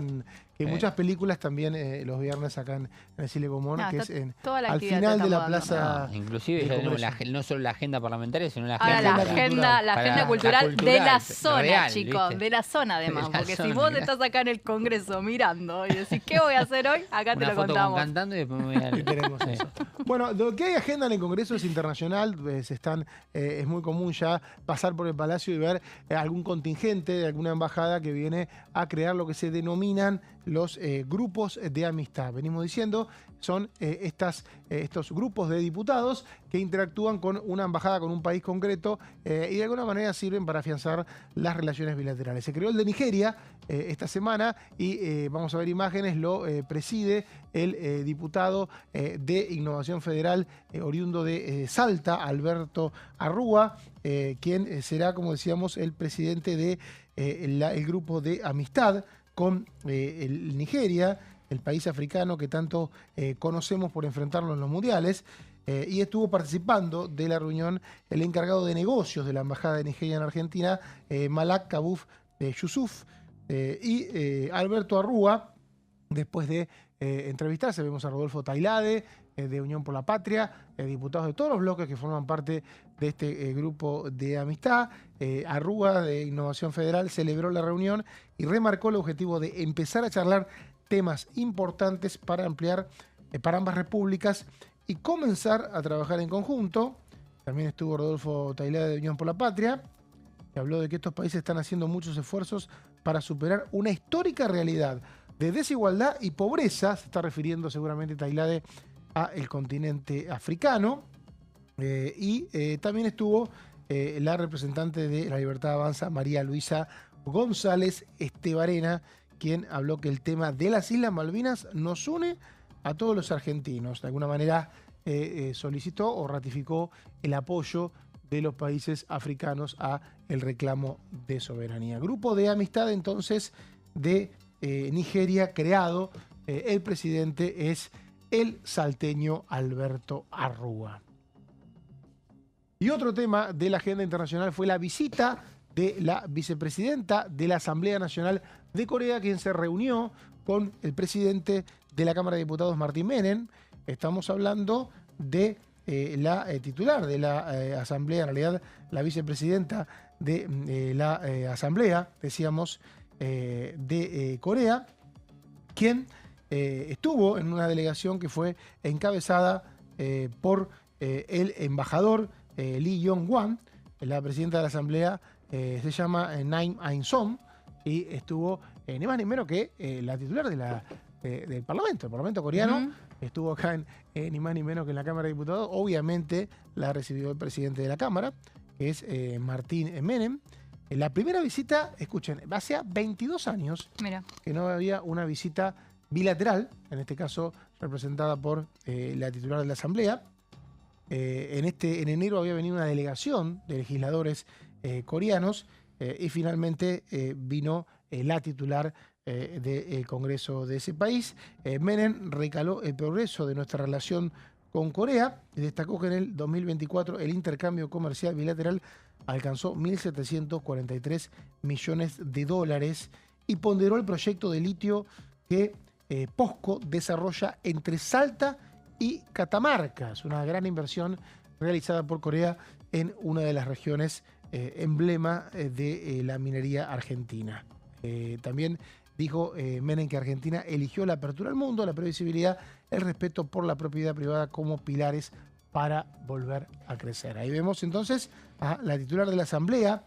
que Sí. muchas películas también los viernes acá en el Cine Común, No, que está es en, toda la al actividad final te de la estamos dando. plaza. Inclusive del ya tenemos Congreso. no solo la agenda parlamentaria, sino la Ahora agenda, la agenda agenda, la para agenda la cultural, de cultural, la zona, real, chicos, ¿viste? de la zona además. De la Porque si zona, vos mirá. estás acá en el Congreso mirando y decís, ¿qué voy a hacer hoy? Acá te una lo foto con contamos. cantando y después me voy a... Y tenemos Sí. eso. Bueno, lo que hay agenda en el Congreso es internacional, pues es muy común ya pasar por el Palacio y ver algún contingente de alguna embajada que viene a crear lo que se denominan los grupos de amistad. Venimos diciendo, son estos grupos de diputados que interactúan con una embajada, con un país concreto y de alguna manera sirven para afianzar las relaciones bilaterales. Se creó el de Nigeria esta semana y vamos a ver imágenes, lo preside el diputado de Innovación Federal oriundo de Salta, Alberto Arrúa, quien será, como decíamos, el presidente de el grupo de amistad con el Nigeria, el país africano que tanto conocemos por enfrentarlo en los mundiales, y estuvo participando de la reunión el encargado de negocios de la Embajada de Nigeria en Argentina, Malak Kabuf Yusuf, y Alberto Arrúa, después de entrevistarse, vemos a Rodolfo Tailade, de Unión por la Patria, diputados de todos los bloques que forman parte de este grupo de amistad. Arrúa, de Innovación Federal, celebró la reunión y remarcó el objetivo de empezar a charlar temas importantes para ampliar para ambas repúblicas y comenzar a trabajar en conjunto. También estuvo Rodolfo Tailade, de Unión por la Patria, que habló de que estos países están haciendo muchos esfuerzos para superar una histórica realidad de desigualdad y pobreza. Se está refiriendo seguramente Tailade a el continente africano. También estuvo la representante de La Libertad Avanza, María Luisa González Estebarena, quien habló que el tema de las Islas Malvinas nos une a todos los argentinos. De alguna manera solicitó o ratificó el apoyo de los países africanos a el reclamo de soberanía. Grupo de amistad entonces de Nigeria creado. El presidente es el salteño Alberto Arrúa. Y otro tema de la agenda internacional fue la visita de la vicepresidenta de la Asamblea Nacional de Corea, quien se reunió con el presidente de la Cámara de Diputados, Martín Menem. Estamos hablando de la titular de la Asamblea, en realidad la vicepresidenta de la Asamblea, decíamos, de Corea, quien estuvo en una delegación que fue encabezada por el embajador Lee Yong-wan. La presidenta de la Asamblea se llama Naim Ain-som y estuvo ni más ni menos que la titular del Parlamento, el Parlamento coreano. Estuvo acá ni más ni menos que en la Cámara de Diputados. Obviamente la recibió el presidente de la Cámara, que es Martín Menem. La primera visita, escuchen, hacía 22 años Mira. que no había una visita bilateral, en este caso representada por la titular de la Asamblea. En enero había venido una delegación de legisladores coreanos y finalmente vino la titular del Congreso de ese país. Menem recaló el progreso de nuestra relación con Corea y destacó que en el 2024 el intercambio comercial bilateral alcanzó 1.743 millones de dólares y ponderó el proyecto de litio que POSCO desarrolla entre Salta y Catamarca. Es una gran inversión realizada por Corea en una de las regiones emblema de la minería argentina. También dijo Menem que Argentina eligió la apertura al mundo, la previsibilidad, el respeto por la propiedad privada como pilares para volver a crecer. Ahí vemos entonces a la titular de la Asamblea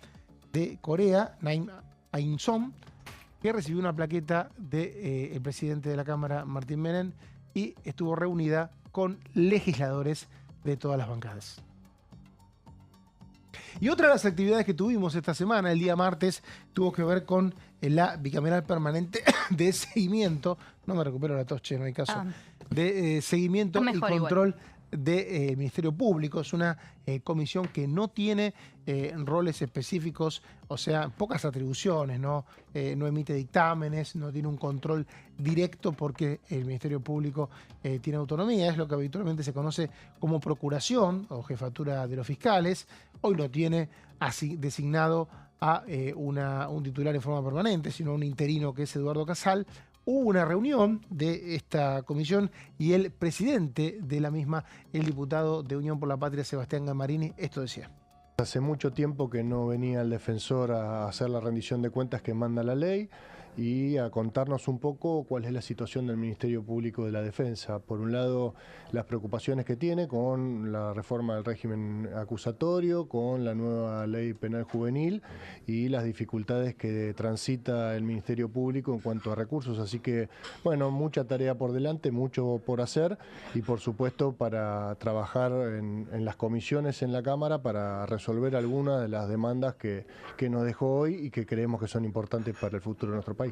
de Corea, Naim Ain-som, que recibió una plaqueta del presidente de la Cámara, Martín Menem, y estuvo reunida con legisladores de todas las bancadas. Y otra de las actividades que tuvimos esta semana, el día martes, tuvo que ver con la bicameral permanente de seguimiento, no me recupero la tos, che, no hay caso, de seguimiento y control del Ministerio Público. Es una comisión que no tiene roles específicos, o sea, pocas atribuciones, no emite dictámenes, no tiene un control directo porque el Ministerio Público tiene autonomía, es lo que habitualmente se conoce como procuración o jefatura de los fiscales. Hoy lo tiene así designado a un titular en forma permanente, sino un interino que es Eduardo Casal. Hubo una reunión de esta comisión y el presidente de la misma, el diputado de Unión por la Patria, Sebastián Gammarini, esto decía. Hace mucho tiempo que no venía el defensor a hacer la rendición de cuentas que manda la ley y a contarnos un poco cuál es la situación del Ministerio Público de la Defensa. Por un lado, las preocupaciones que tiene con la reforma del régimen acusatorio, con la nueva ley penal juvenil y las dificultades que transita el Ministerio Público en cuanto a recursos. Así que, bueno, mucha tarea por delante, mucho por hacer y, por supuesto, para trabajar en las comisiones en la Cámara para resolver algunas de las demandas que nos dejó hoy y que creemos que son importantes para el futuro de nuestro país.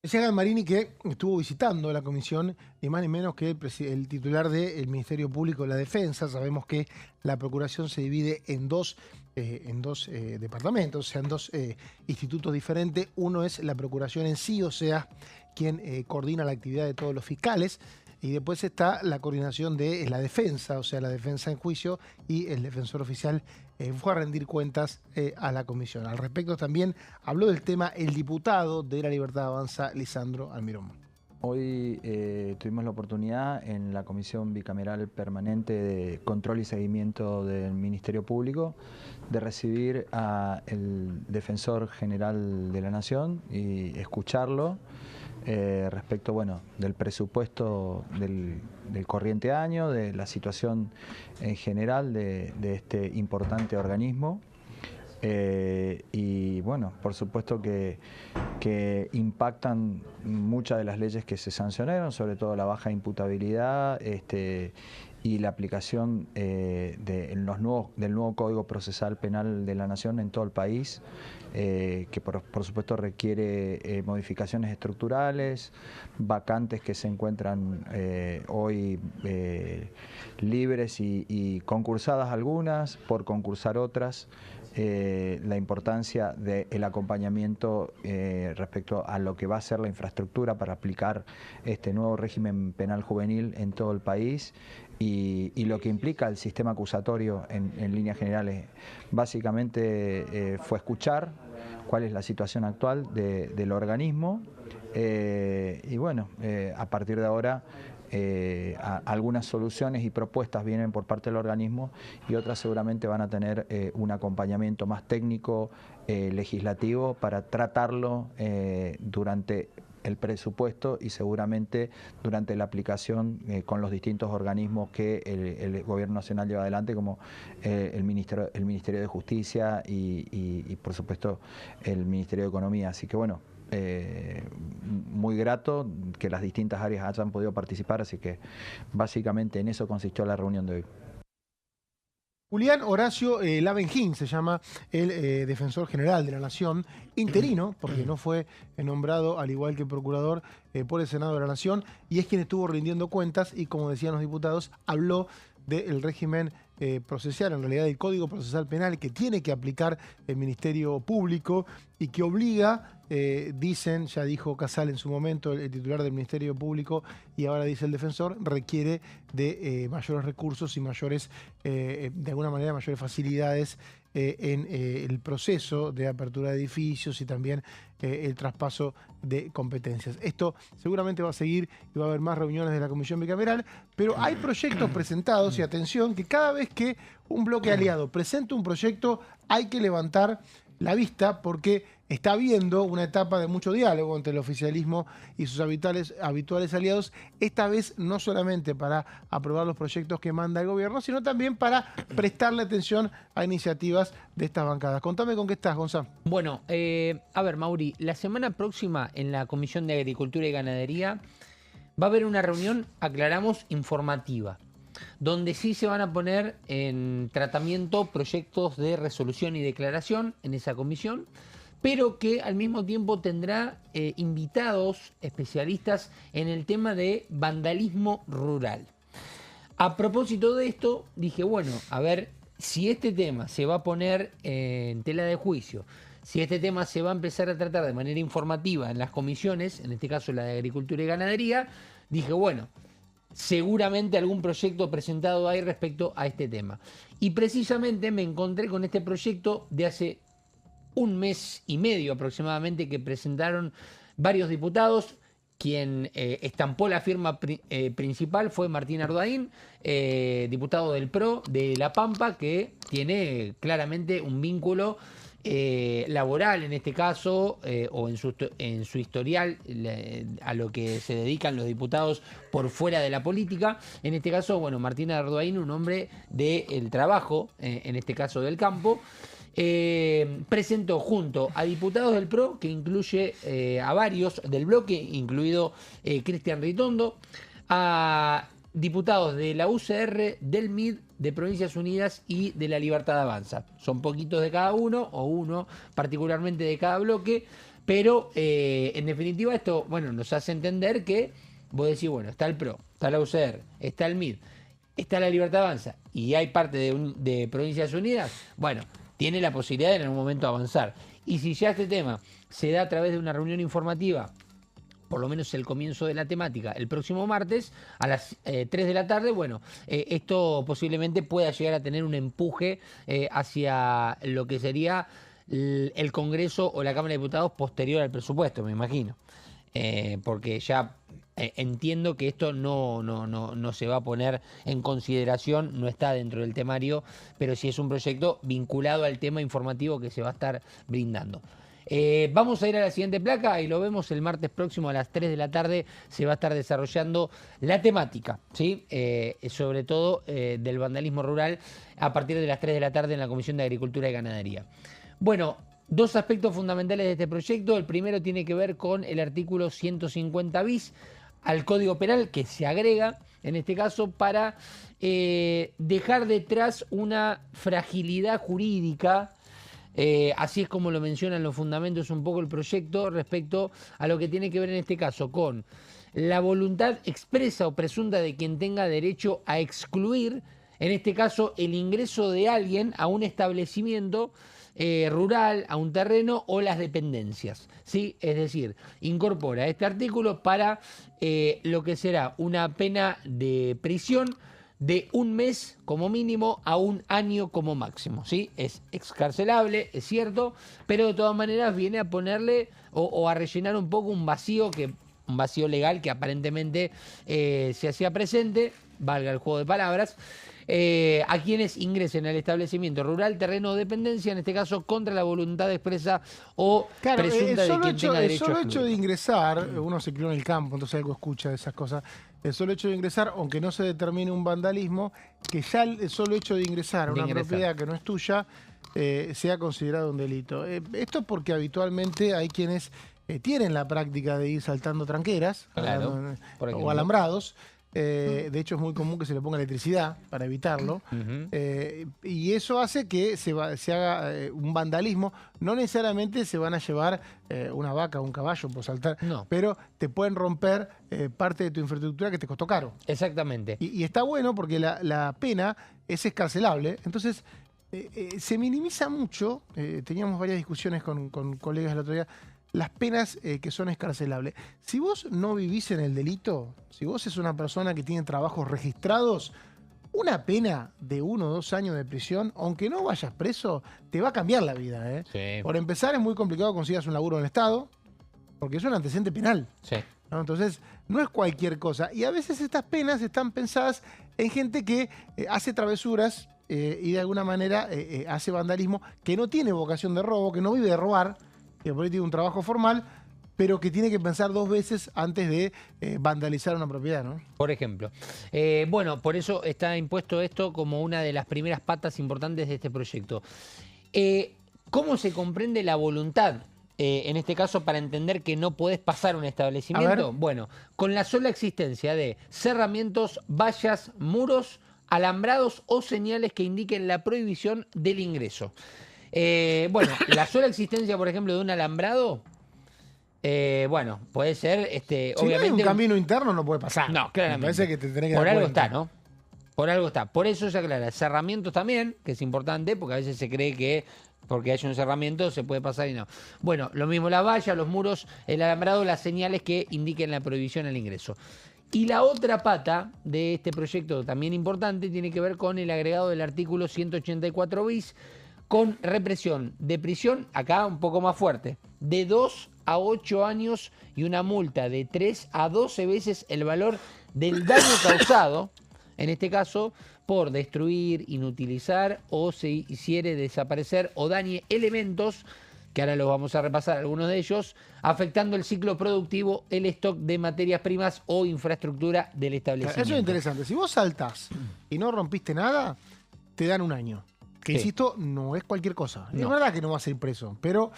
Decía Gammarini que estuvo visitando la comisión, ni más ni menos que el titular del Ministerio Público de la Defensa. Sabemos que la procuración se divide en dos departamentos, o sea, en dos institutos diferentes. Uno es la procuración en sí, o sea, quien coordina la actividad de todos los fiscales. Y después está la coordinación de la defensa, o sea, la defensa en juicio, y el defensor oficial fue a rendir cuentas a la comisión. Al respecto también habló del tema el diputado de La Libertad Avanza, Lisandro Almirón. Hoy tuvimos la oportunidad en la Comisión Bicameral Permanente de Control y Seguimiento del Ministerio Público de recibir al Defensor General de la Nación y escucharlo respecto, bueno, del presupuesto del corriente año, de la situación en general de este importante organismo. Y bueno, por supuesto que impactan muchas de las leyes que se sancionaron, sobre todo la baja imputabilidad y la aplicación del nuevo Código Procesal Penal de la Nación en todo el país, que por supuesto requiere modificaciones estructurales, vacantes que se encuentran hoy libres y concursadas algunas, por concursar otras. La importancia del acompañamiento respecto a lo que va a ser la infraestructura para aplicar este nuevo régimen penal juvenil en todo el país y lo que implica el sistema acusatorio en líneas generales. Básicamente fue escuchar cuál es la situación actual del organismo y bueno, a partir de ahora algunas soluciones y propuestas vienen por parte del organismo y otras seguramente van a tener un acompañamiento más técnico, legislativo, para tratarlo durante el presupuesto y seguramente durante la aplicación con los distintos organismos que el Gobierno Nacional lleva adelante, como el Ministerio de Justicia y por supuesto el Ministerio de Economía. Así que bueno, muy grato que las distintas áreas hayan podido participar, así que básicamente en eso consistió la reunión de hoy. Julián Horacio Lavenjín se llama el defensor general de la Nación, interino, porque no fue nombrado, al igual que el procurador, por el Senado de la Nación, y es quien estuvo rindiendo cuentas y, como decían los diputados, habló del régimen procesal, en realidad del Código Procesal Penal que tiene que aplicar el Ministerio Público y que obliga, dicen, ya dijo Casal en su momento, el titular del Ministerio Público, y ahora dice el defensor, requiere de mayores recursos y mayores, de alguna manera, mayores facilidades en el proceso de apertura de edificios y también el traspaso de competencias. Esto seguramente va a seguir y va a haber más reuniones de la Comisión Bicameral, pero hay proyectos presentados y atención que cada vez que un bloque aliado presenta un proyecto hay que levantar la vista porque está habiendo una etapa de mucho diálogo entre el oficialismo y sus habituales aliados, esta vez no solamente para aprobar los proyectos que manda el gobierno, sino también para prestarle atención a iniciativas de estas bancadas. Contame con qué estás, Gonzalo. Bueno, a ver, Mauri, la semana próxima en la Comisión de Agricultura y Ganadería va a haber una reunión, aclaramos, informativa, donde sí se van a poner en tratamiento proyectos de resolución y declaración en esa comisión, pero que al mismo tiempo tendrá invitados especialistas en el tema de vandalismo rural. A propósito de esto, dije, bueno, a ver, si este tema se va a poner en tela de juicio, si este tema se va a empezar a tratar de manera informativa en las comisiones, en este caso la de Agricultura y Ganadería, dije, bueno, seguramente algún proyecto presentado hay respecto a este tema. Y precisamente me encontré con este proyecto de hace un mes y medio aproximadamente que presentaron varios diputados. Quien estampó la firma principal fue Martín Arduaín, diputado del PRO de La Pampa, que tiene claramente un vínculo laboral en este caso, o en su historial, a lo que se dedican los diputados por fuera de la política. En este caso, bueno, Martín Arduaín, un hombre del trabajo, en este caso del campo, presentó junto a diputados del PRO, que incluye a varios del bloque, incluido Cristian Ritondo, a diputados de la UCR, del MID, de Provincias Unidas y de la Libertad Avanza. Son poquitos de cada uno, o uno particularmente de cada bloque, pero en definitiva esto, bueno, nos hace entender que vos decís, bueno, está el PRO, está la UCR, está el MID, está la Libertad Avanza y hay parte de Provincias Unidas, bueno, tiene la posibilidad de en algún momento avanzar. Y si ya este tema se da a través de una reunión informativa, por lo menos el comienzo de la temática, el próximo martes a las 3 de la tarde, bueno, esto posiblemente pueda llegar a tener un empuje hacia lo que sería el Congreso o la Cámara de Diputados posterior al presupuesto, me imagino. Porque ya entiendo que esto no se va a poner en consideración, no está dentro del temario, pero sí es un proyecto vinculado al tema informativo que se va a estar brindando. Vamos a ir a la siguiente placa y lo vemos el martes próximo a las 3 de la tarde. Se va a estar desarrollando la temática, ¿sí? Sobre todo del vandalismo rural a partir de las 3 de la tarde en la Comisión de Agricultura y Ganadería. Bueno, dos aspectos fundamentales de este proyecto. El primero tiene que ver con el artículo 150 bis al Código Penal, que se agrega en este caso para dejar detrás una fragilidad jurídica. Así es como lo mencionan los fundamentos un poco el proyecto respecto a lo que tiene que ver en este caso con la voluntad expresa o presunta de quien tenga derecho a excluir, en este caso, el ingreso de alguien a un establecimiento rural, a un terreno o las dependencias, ¿sí? Es decir, incorpora este artículo para lo que será una pena de prisión de 1 mes como mínimo a 1 año como máximo, ¿sí? Es excarcelable, es cierto, pero de todas maneras viene a ponerle o a rellenar un poco un vacío legal que aparentemente se hacía presente, valga el juego de palabras, a quienes ingresen al establecimiento rural, terreno o dependencia, en este caso contra la voluntad expresa o presunta de quien tenga derecho a excluir. El solo hecho de ingresar, uno se crió en el campo, entonces algo escucha de esas cosas, el solo hecho de ingresar, aunque no se determine un vandalismo, que ya el solo hecho de ingresar a una propiedad que no es tuya, sea considerado un delito. Esto porque habitualmente hay quienes tienen la práctica de ir saltando tranqueras, claro, o alambrados. De hecho es muy común que se le ponga electricidad para evitarlo, y eso hace que se haga un vandalismo. No necesariamente se van a llevar una vaca o un caballo por saltar, no, pero te pueden romper parte de tu infraestructura que te costó caro. Exactamente. Y está bueno porque la pena es excarcelable, entonces se minimiza mucho. Teníamos varias discusiones con colegas el otro día, las penas que son excarcelables. Si vos no vivís en el delito, si vos sos una persona que tiene trabajos registrados, una pena de 1 o 2 años de prisión, aunque no vayas preso, te va a cambiar la vida, ¿eh? Sí. Por empezar, es muy complicado que consigas un laburo en el Estado, porque es un antecedente penal. Sí. ¿No? Entonces, no es cualquier cosa. Y a veces estas penas están pensadas en gente que hace travesuras y de alguna manera hace vandalismo, que no tiene vocación de robo, que no vive de robar, que por ahí tiene un trabajo formal, pero que tiene que pensar 2 veces antes de vandalizar una propiedad, ¿no? Por ejemplo. Bueno, por eso está impuesto esto como una de las primeras patas importantes de este proyecto. ¿Cómo se comprende la voluntad? En este caso, para entender que no podés pasar un establecimiento, bueno, con la sola existencia de cerramientos, vallas, muros, alambrados o señales que indiquen la prohibición del ingreso. Bueno, la sola existencia, por ejemplo, de un alambrado, bueno, puede ser, si obviamente... no hay un camino interno no puede pasar. No, claramente. Me parece que te tenés que Por dar algo cuenta. está, ¿no? Por algo está. Por eso se aclara. Cerramientos también, que es importante, porque a veces se cree que porque hay un cerramiento se puede pasar y no. Bueno, lo mismo la valla, los muros, el alambrado, las señales que indiquen la prohibición al ingreso. Y la otra pata de este proyecto también importante tiene que ver con el agregado del artículo 184 bis, con represión de prisión, acá un poco más fuerte, de 2 a 8 años y una multa de 3 a 12 veces el valor del daño causado, en este caso, por destruir, inutilizar o si hiciere desaparecer o dañe elementos, que ahora los vamos a repasar algunos de ellos, afectando el ciclo productivo, el stock de materias primas o infraestructura del establecimiento. Eso es interesante. Si vos saltás y no rompiste nada, te dan 1 año. Que Sí. insisto, no es cualquier cosa. No. Es verdad que no vas a ir preso, pero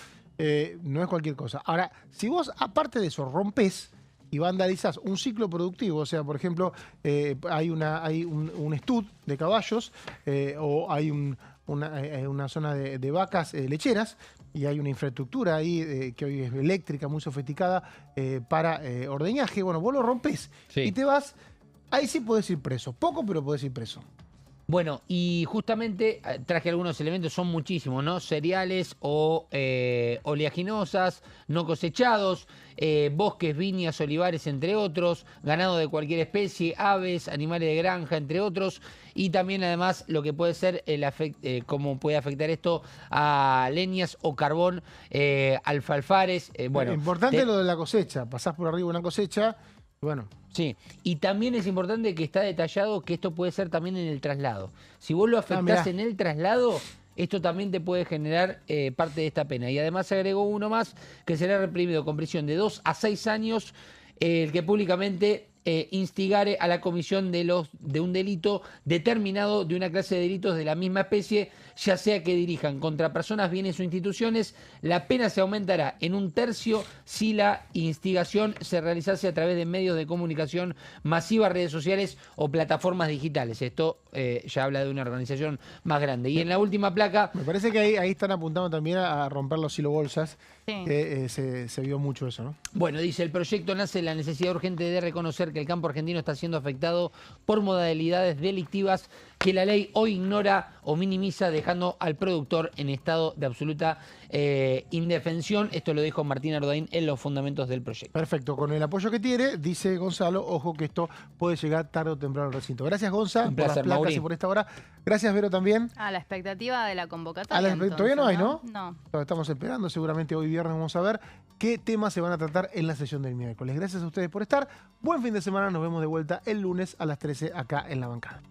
no es cualquier cosa. Ahora, si vos, aparte de eso, rompés y vandalizás un ciclo productivo, o sea, por ejemplo, hay un estud de caballos o hay una zona de vacas lecheras y hay una infraestructura ahí que hoy es eléctrica, muy sofisticada para ordeñaje, bueno, vos lo rompés Sí. y te vas, ahí sí podés ir preso. Poco, pero podés ir preso. Bueno, y justamente traje algunos elementos, son muchísimos, ¿no? Cereales o oleaginosas, no cosechados, bosques, viñas, olivares, entre otros, ganado de cualquier especie, aves, animales de granja, entre otros, y también además lo que puede ser cómo puede afectar esto a leñas o carbón, alfalfares, bueno. Importante lo de la cosecha, pasás por arriba una cosecha, bueno. Sí, y también es importante que está detallado que esto puede ser también en el traslado. Si vos lo afectás en el traslado, esto también te puede generar parte de esta pena. Y además se agregó uno más, que será reprimido con prisión de 2 a 6 años, el que públicamente instigare a la comisión de un delito determinado de una clase de delitos de la misma especie, ya sea que dirijan contra personas, bienes o instituciones. La pena se aumentará en 1/3 si la instigación se realizase a través de medios de comunicación masiva, redes sociales o plataformas digitales. Esto ya habla de una organización más grande. Y en la última placa... Me parece que ahí están apuntando también a romper los silobolsas, Sí. que se vio mucho eso, ¿no? Bueno, dice, el proyecto nace de la necesidad urgente de reconocer que el campo argentino está siendo afectado por modalidades delictivas que la ley hoy ignora o minimiza, dejando al productor en estado de absoluta indefensión. Esto lo dijo Martín Ardoin en los fundamentos del proyecto. Perfecto, con el apoyo que tiene, dice Gonzalo, ojo que esto puede llegar tarde o temprano al recinto. Gracias, Gonza, Un por las placer, placas Mauri. y por esta hora. Gracias, Vero, también. A la expectativa de la convocatoria. Todavía no hay, entonces, ¿no? No. Lo estamos esperando, seguramente hoy viernes vamos a ver qué temas se van a tratar en la sesión del miércoles. Gracias a ustedes por estar. Buen fin de semana, nos vemos de vuelta el lunes a las 13 acá en La Bancada.